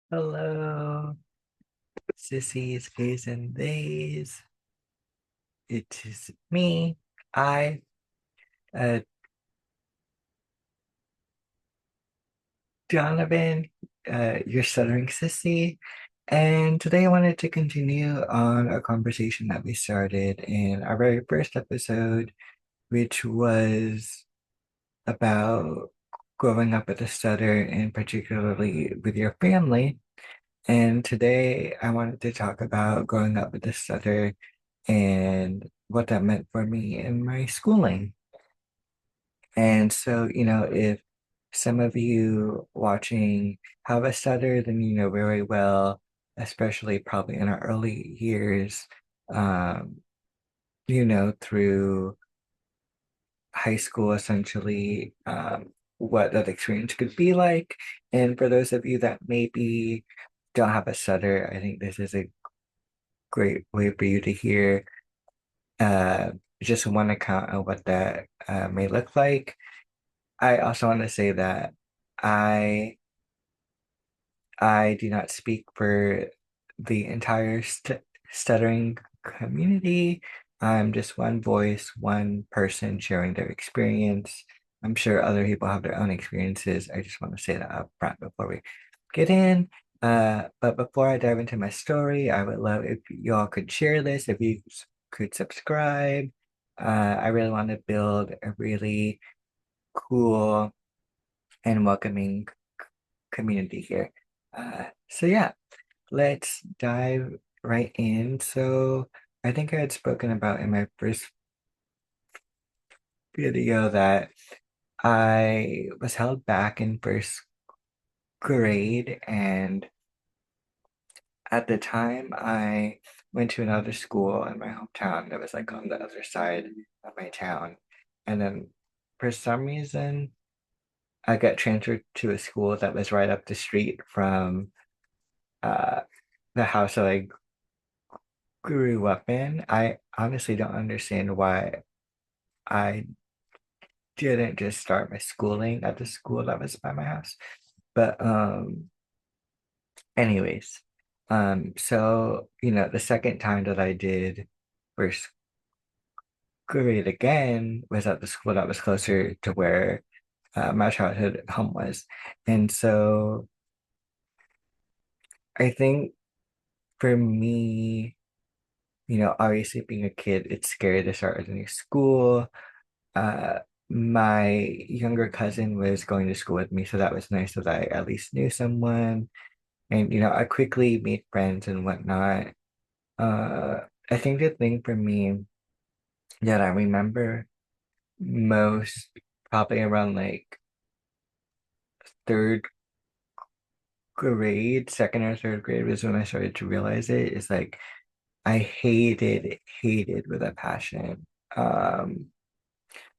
Hello, sissies, gays, and theys. It is me, I, uh, Donovan, your stuttering sissy. And today I wanted to continue on a conversation that we started in our very first episode, which was about growing up with a stutter and particularly with your family. And today I wanted to talk about growing up with a stutter and what that meant for me in my schooling. And so, if some of you watching have a stutter, then you know very well, especially probably in our early years, um, through high school, essentially, what that experience could be like. And for those of you that maybe don't have a stutter, I think this is a great way for you to hear uh, just one account of what that may look like. I also want to say that I I do not speak for the entire stuttering community. I'm just one voice, one person sharing their experience. I'm sure other people have their own experiences. I just want to say that up front before we get in. But before I dive into my story, I would love if y'all could share this, if you could subscribe. I really want to build a really cool and welcoming community here. So yeah, let's dive right in. So I think I had spoken about in my first video that I was held back in first grade, and at the time I went to another school in my hometown that was like on the other side of my town. And then for some reason I got transferred to a school that was right up the street from uh the house that I grew up in. I honestly don't understand why I didn't just start my schooling at the school that was by my house. But anyways, so the second time that I did first grade again was at the school that was closer to where my childhood home was. And so I think for me, obviously being a kid, it's scary to start at a new school. Uh, my younger cousin was going to school with me, so that was nice that I at least knew someone. And, I quickly made friends and whatnot. Uh, I think the thing for me that I remember most, probably around like third grade, second or third grade, was when I started to realize it, is like I hated with a passion.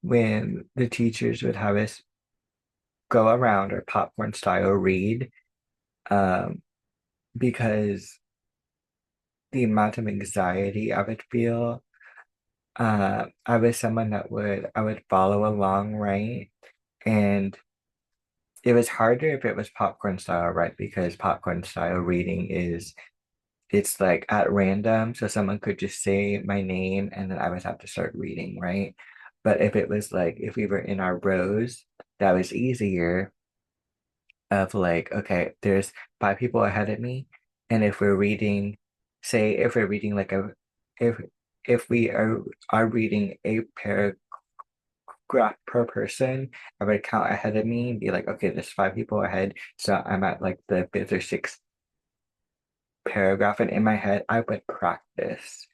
When the teachers would have us go around or popcorn style read, um, because the amount of anxiety I would feel. I was someone that I would follow along, right? And it was harder if it was popcorn style, right? Because popcorn style reading it's like at random. So someone could just say my name and then I would have to start reading, right? But if it was like, if we were in our rows, that was easier of like, okay, there's five people ahead of me. And if we're reading, say, if we're reading like if if we are reading a paragraph per person, I would count ahead of me and be like, okay, there's five people ahead. So I'm at like the fifth or sixth paragraph. And in my head, I would practice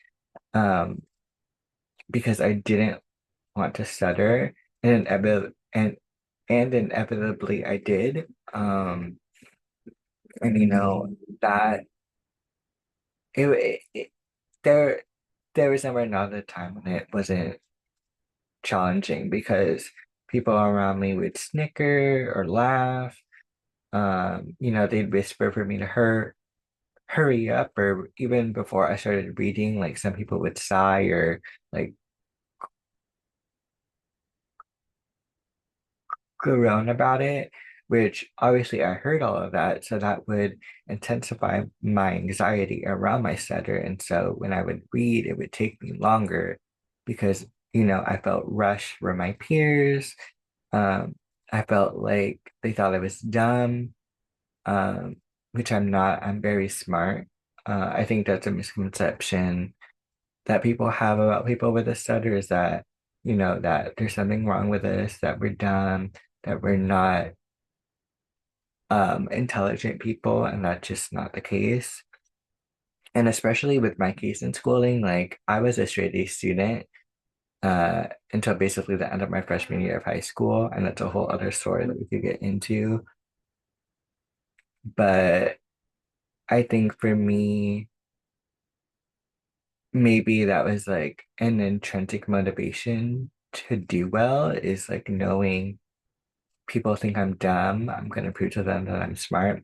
um, because I didn't want to stutter. And inevitably I did. And that it there there was never another time when it wasn't challenging because people around me would snicker or laugh. They'd whisper for me to hurry up, or even before I started reading, like some people would sigh or like groan about it. which obviously I heard all of that. So that would intensify my anxiety around my stutter. And so when I would read, it would take me longer because, I felt rushed from my peers. Um, I felt like they thought I was dumb, um, which I'm not. I'm very smart. I think that's a misconception that people have about people with a stutter is that, that there's something wrong with us, that we're dumb, that we're not intelligent people, and that's just not the case. And especially with my case in schooling, like I was a straight A student until basically the end of my freshman year of high school, and that's a whole other story that we could get into. But I think for me, maybe that was like an intrinsic motivation to do well is like knowing people think I'm dumb, I'm gonna prove to them that I'm smart.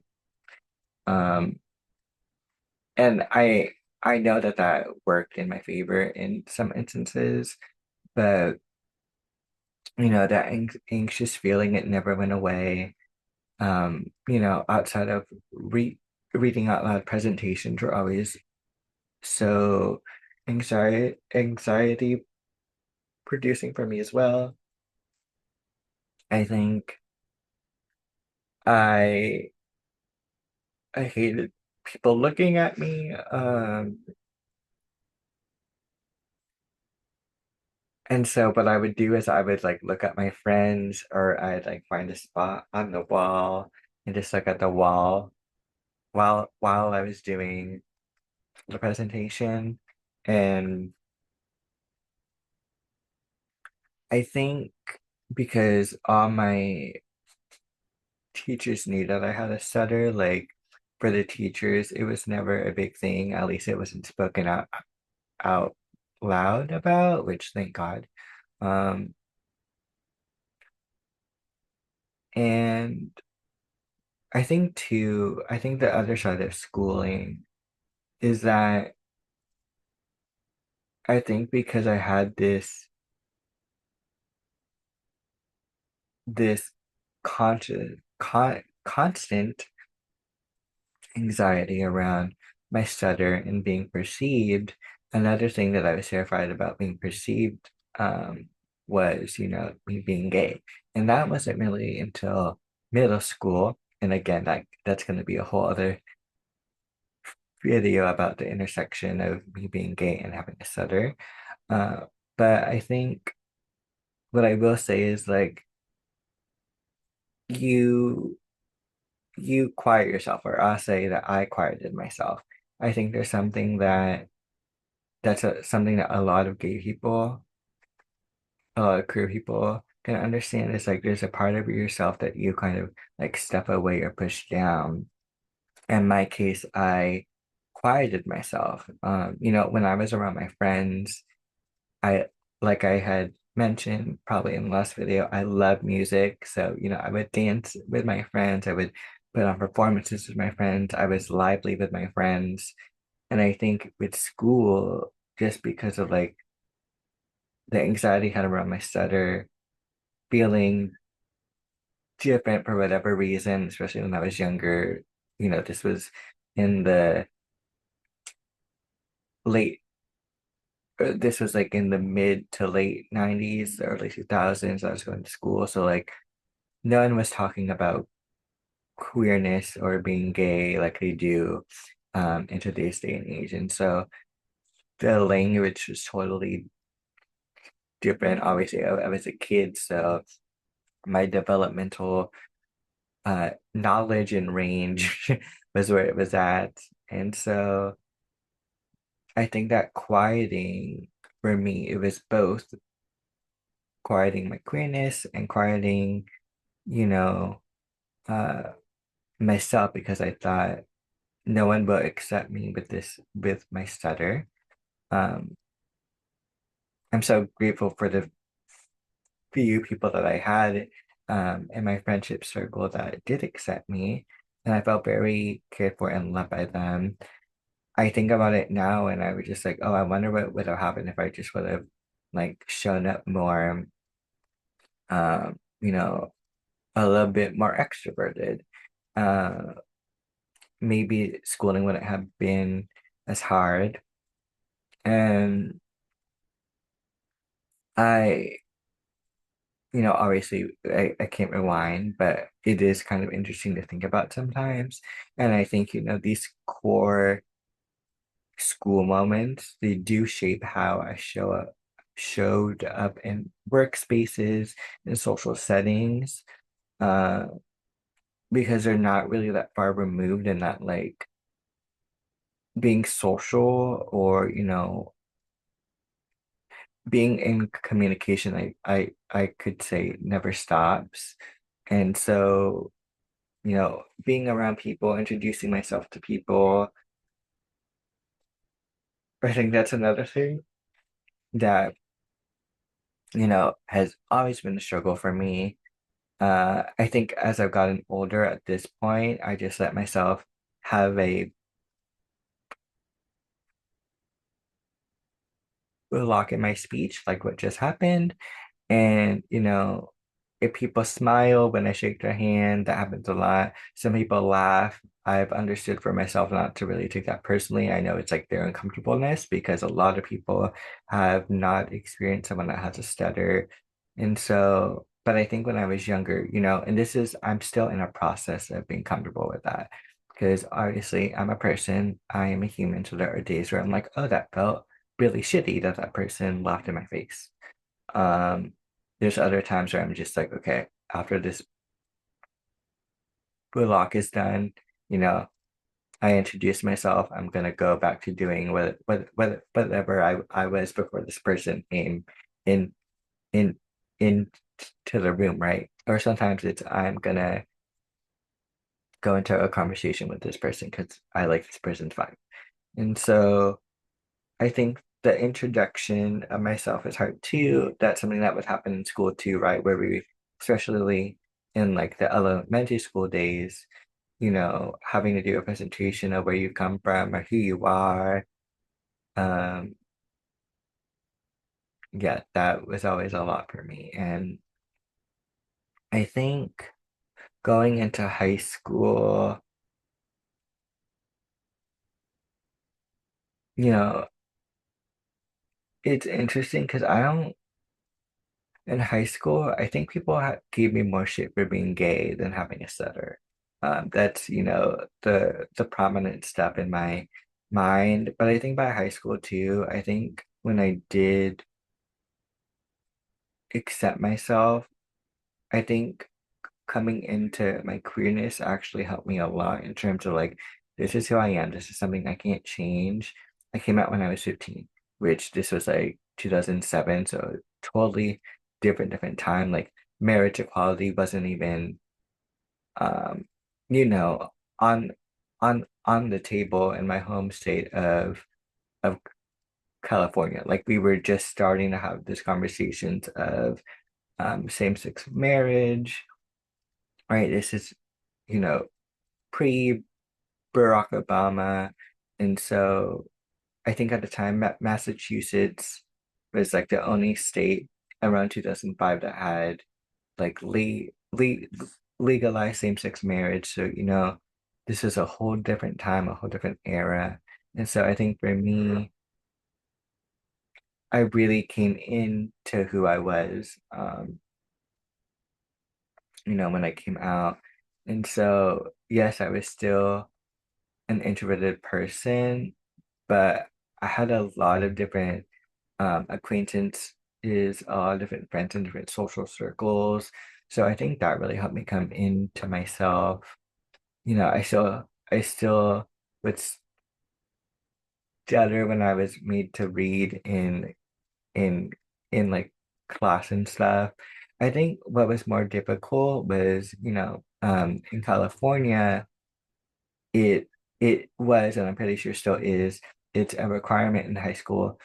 Um, and I know that that worked in my favor in some instances, but that anxious feeling, it never went away. Outside of reading out loud presentations were always so anxiety producing for me as well. I think I I hated people looking at me. And so what I would do is I would like look at my friends or I'd like find a spot on the wall and just look at the wall while I was doing the presentation. And I think because all my teachers knew that I had a stutter, like for the teachers, it was never a big thing. At least it wasn't spoken out loud about, which thank God. Um, and I think the other side of schooling is that I think because I had this constant anxiety around my stutter and being perceived. Another thing that I was terrified about being perceived was, me being gay. And that wasn't really until middle school. And again, that's going to be a whole other video about the intersection of me being gay and having a stutter. Uh, but I think what I will say is like you you quiet yourself, or I'll say that I quieted myself. I think there's something something that a lot of gay people, a lot of queer people can understand is like there's a part of yourself that you kind of like step away or push down. In my case, I quieted myself. When I was around my friends, I like I had mentioned probably in the last video, I love music. So, I would dance with my friends, I would put on performances with my friends, I was lively with my friends. And I think with school, just because of like the anxiety kind of around my stutter, feeling different for whatever reason, especially when I was younger, this was in the late this was like in the mid to late 90s, early 2000s. I was going to school. So like no one was talking about queerness or being gay like they do in today's day and age. And so the language was totally different. Obviously, I was a kid, so my developmental knowledge and range was where it was at. And so I think that quieting for me, it was both quieting my queerness and quieting, you know, uh, myself because I thought no one will accept me with my stutter. Um, I'm so grateful for the few people that I had in my friendship circle that did accept me, and I felt very cared for and loved by them. I think about it now, and I was just like, oh, I wonder what would have happened if I just would have like shown up more, um, you know, a little bit more extroverted. Uh, Maybe schooling wouldn't have been as hard. And I, obviously I can't rewind, but it is kind of interesting to think about sometimes. And I think, these core school moments, they do shape how I showed up in workspaces and social settings, uh, because they're not really that far removed and that like being social or, being in communication, I could say never stops. And so, being around people, introducing myself to people, I think that's another thing that, has always been a struggle for me. I think as I've gotten older at this point, I just let myself have a lock in my speech, like what just happened. And, if people smile when I shake their hand, that happens a lot. Some people laugh. I've understood for myself not to really take that personally. I know it's like their uncomfortableness because a lot of people have not experienced someone that has a stutter. And so, but I think when I was younger, and I'm still in a process of being comfortable with that. Because obviously I'm a person, I am a human. So there are days where I'm like, oh, that felt really shitty that that person laughed in my face. Um, there's other times where I'm just like, okay, after this block is done, you know, I introduce myself. I'm gonna go back to doing whatever I was before this person came in in in to the room, right? Or sometimes it's I'm gonna go into a conversation with this person because I like this person's vibe. And so I think the introduction of myself is hard too. That's something that would happen in school too, right? Where we, especially in like the elementary school days, having to do a presentation of where you come from or who you are. Um, yeah, that was always a lot for me. And I think going into high school, you know, it's interesting because I don't in high school, I think people gave me more shit for being gay than having a stutter. That's, the prominent stuff in my mind. But I think by high school too, I think when I did accept myself, I think coming into my queerness actually helped me a lot in terms of like, this is who I am. This is something I can't change. I came out when I was 15, which this was like 2007, so totally different time. Like marriage equality wasn't even um, you know, on on the table in my home state of California. Like we were just starting to have these conversations of same-sex marriage, right? This is, you know, pre Barack Obama. And so I think at the time, Massachusetts was like the only state around 2005 that had like legalized same-sex marriage. So, this is a whole different time, a whole different era. And so I think for me, I really came into who I was, when I came out. And so, yes, I was still an introverted person, but I had a lot of different acquaintances, a lot of different friends in different social circles. So I think that really helped me come into myself. I still would stutter when I was made to read in in like class and stuff. I think what was more difficult was, in California, it it was, and I'm pretty sure still is, it's a requirement in high school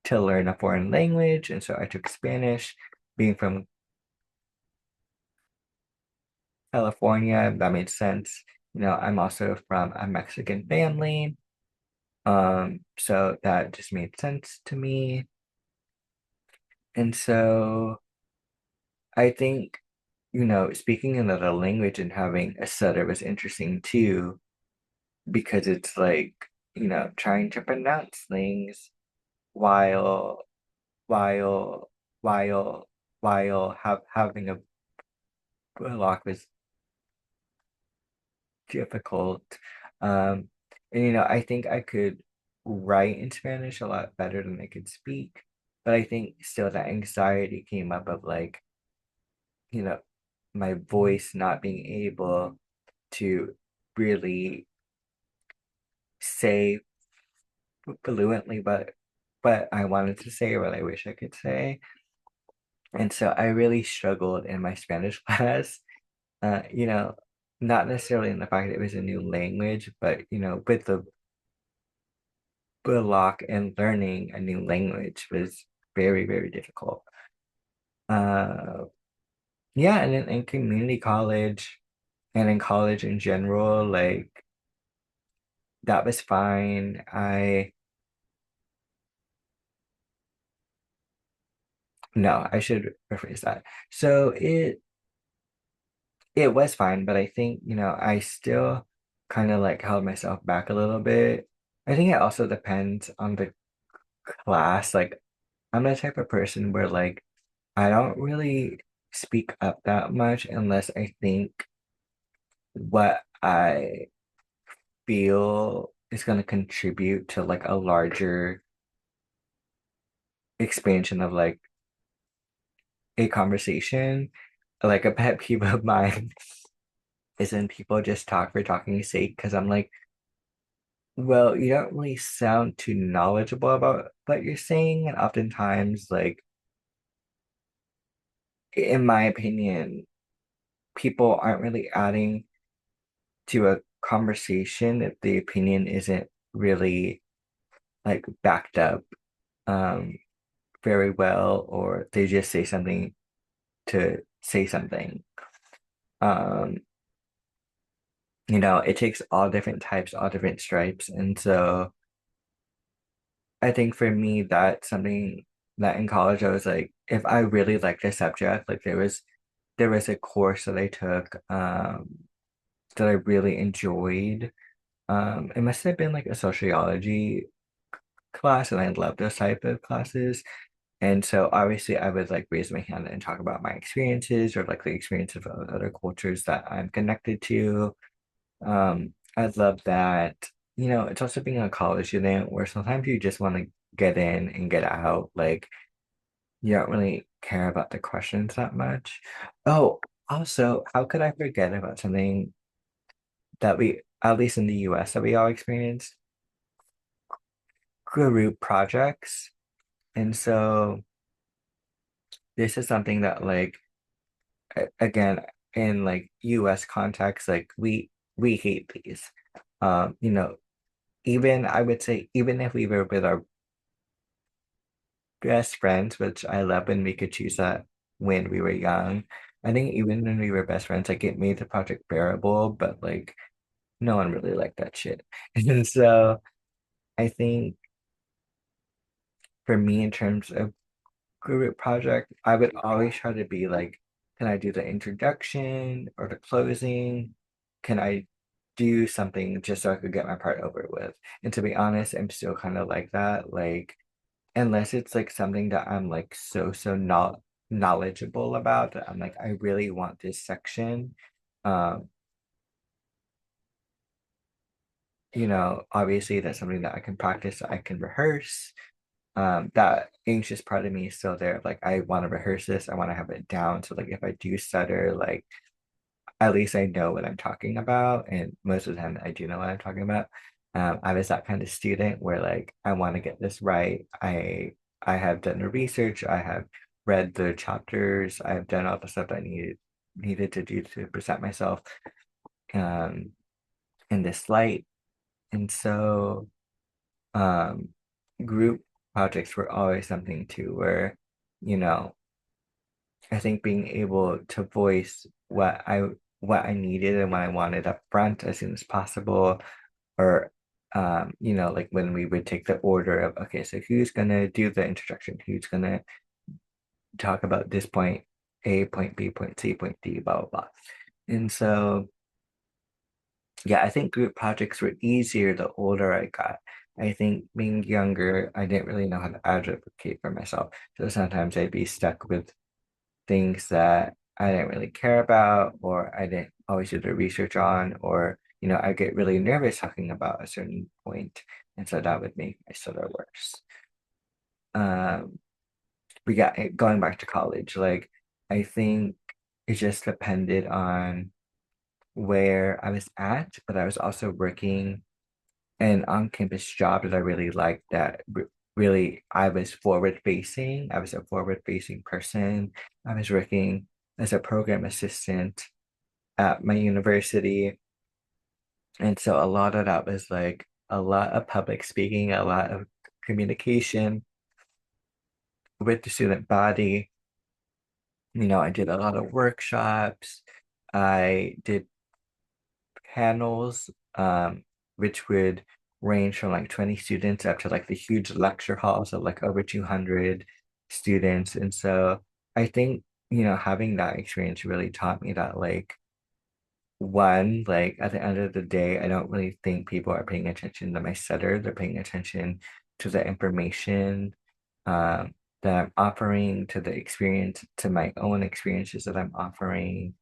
to learn a foreign language. And so I took Spanish. Being from California, that made sense. I'm also from a Mexican family. So that just made sense to me. And so I think, speaking another language and having a stutter was interesting too, because it's like, trying to pronounce things while while while having a block was difficult. Um, and I think I could write in Spanish a lot better than I could speak, but I think still that anxiety came up of like, you know, my voice not being able to really say fluently but I wanted to say what I wish I could say. And so I really struggled in my Spanish class. Uh, you know, Not necessarily in the fact that it was a new language, but with the block and learning a new language was very, very difficult. Uh, yeah, and in community college and in college in general, like that was fine. I No, I should rephrase that. So it was fine, but I think, I still kind of like held myself back a little bit. I think it also depends on the class. Like, I'm the type of person where like I don't really speak up that much unless I think what I feel is going to contribute to like a larger expansion of like a conversation. Like a pet peeve of mine is when people just talk for talking's sake, because I'm like, well, you don't really sound too knowledgeable about what you're saying, and oftentimes, like, in my opinion, people aren't really adding to a conversation if the opinion isn't really like backed up um very well, or they just say something to say something. Um, it takes all different types, all different stripes, and so I think for me, that's something that in college I was like, if I really liked a subject, like there was a course that I took that I really enjoyed. It must have been like a sociology class, and I love those type of classes. And so obviously I would like raise my hand and talk about my experiences or like the experience of other cultures that I'm connected to. I love that. It's also being a college student where sometimes you just want to get in and get out. Like you don't really care about the questions that much. Oh, also, how could I forget about something that we, at least in the US, that we all experienced? Group projects. And so this is something that like again in like US context, like we hate these. Um, you know, Even I would say even if we were with our best friends, which I love when we could choose that when we were young. I think even when we were best friends, like it made the project bearable, but like no one really liked that shit. And so I think for me, in terms of group project, I would always try to be like, can I do the introduction or the closing? Can I do something just so I could get my part over with? And to be honest, I'm still kind of like that. Like, unless it's like something that I'm like so not knowledgeable about that I'm like, I really want this section. Um, Obviously that's something that I can practice, I can rehearse. That anxious part of me is still there. Like I want to rehearse this, I want to have it down. So like if I do stutter, like at least I know what I'm talking about. And most of the time I do know what I'm talking about. I was that kind of student where like I want to get this right. I have done the research, I have read the chapters, I've done all the stuff I needed to do to present myself um in this light. And so um group projects were always something too where, you know, I think being able to voice what I needed and what I wanted up front as soon as possible, or like when we would take the order of okay, so who's gonna do the introduction, who's gonna talk about this point, A, point B, point C, point D, blah, blah, blah. And so, yeah, I think group projects were easier the older I got. I think being younger, I didn't really know how to advocate for myself. So sometimes I'd be stuck with things that I didn't really care about, or I didn't always do the research on, or, I get really nervous talking about a certain point, and so that would make my stutter worse. Um, we got going back to college, like, I think it just depended on where I was at, but I was also working an on-campus job that I really liked that really I was forward facing. I was a forward facing person. I was working as a program assistant at my university. And so a lot of that was like a lot of public speaking, a lot of communication with the student body. I did a lot of workshops. I did panels, which would range from like 20 students up to like the huge lecture halls of like over 200 students. And so I think, having that experience really taught me that, like, one, like at the end of the day, I don't really think people are paying attention to my stutter. They're paying attention to the information um, that I'm offering, to the experience, to my own experiences that I'm offering.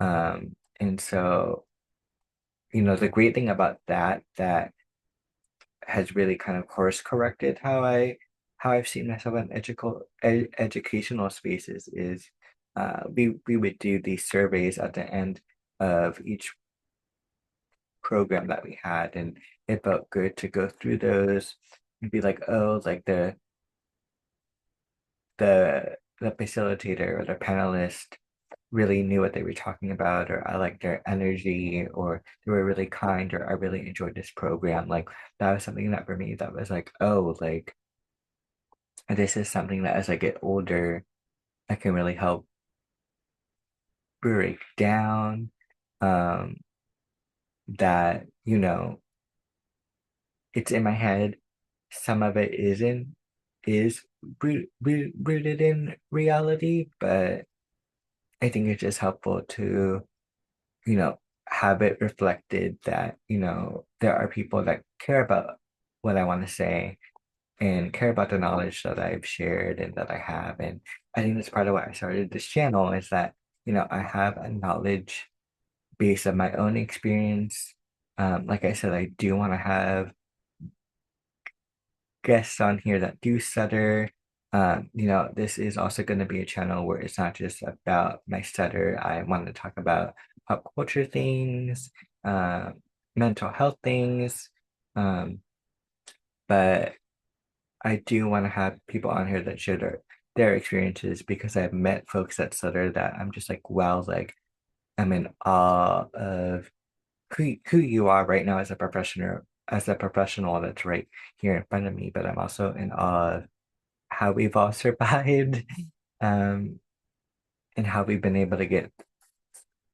And so the great thing about that has really kind of course corrected how I've seen myself in educational spaces is we would do these surveys at the end of each program that we had, and it felt good to go through those and be like, oh, like the facilitator or the panelist really knew what they were talking about, or I liked their energy, or they were really kind, or I really enjoyed this program. Like, that was something that for me that was like, oh, like, this is something that as I get older, I can really help break down. Um, that, it's in my head. Some of it is rooted in reality, but I think it's just helpful to you know, have it reflected that, there are people that care about what I want to say and care about the knowledge that I've shared and that I have. And I think that's part of why I started this channel is that, I have a knowledge base of my own experience. Like I said, I do want to have guests on here that do stutter. This is also going to be a channel where it's not just about my stutter. I want to talk about pop culture things, uh, mental health things, um, but I do want to have people on here that share their experiences because I've met folks that stutter that I'm just like, wow, like I'm in awe of who you are right now as a professional that's right here in front of me, but I'm also in awe of how we've all survived, um, and how we've been able to get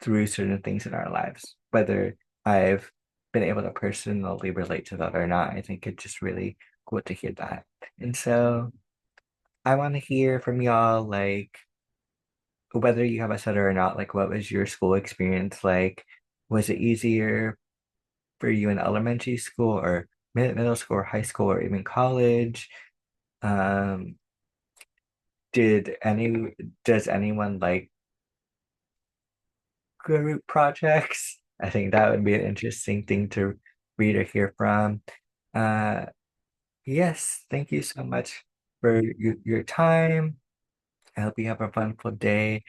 through certain things in our lives. Whether I've been able to personally relate to that or not, I think it's just really cool to hear that. And so I want to hear from y'all, like, whether you have a stutter or not, like, what was your school experience like? Was it easier for you in elementary school or middle school or high school or even college? Um, did any does anyone like group projects? I think that would be an interesting thing to read or hear from. Uh, yes, thank you so much for your time. I hope you have a wonderful day.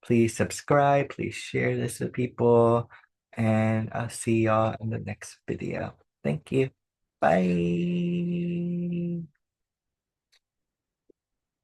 Please subscribe, please share this with people, and I'll see y'all in the next video. Thank you. Bye.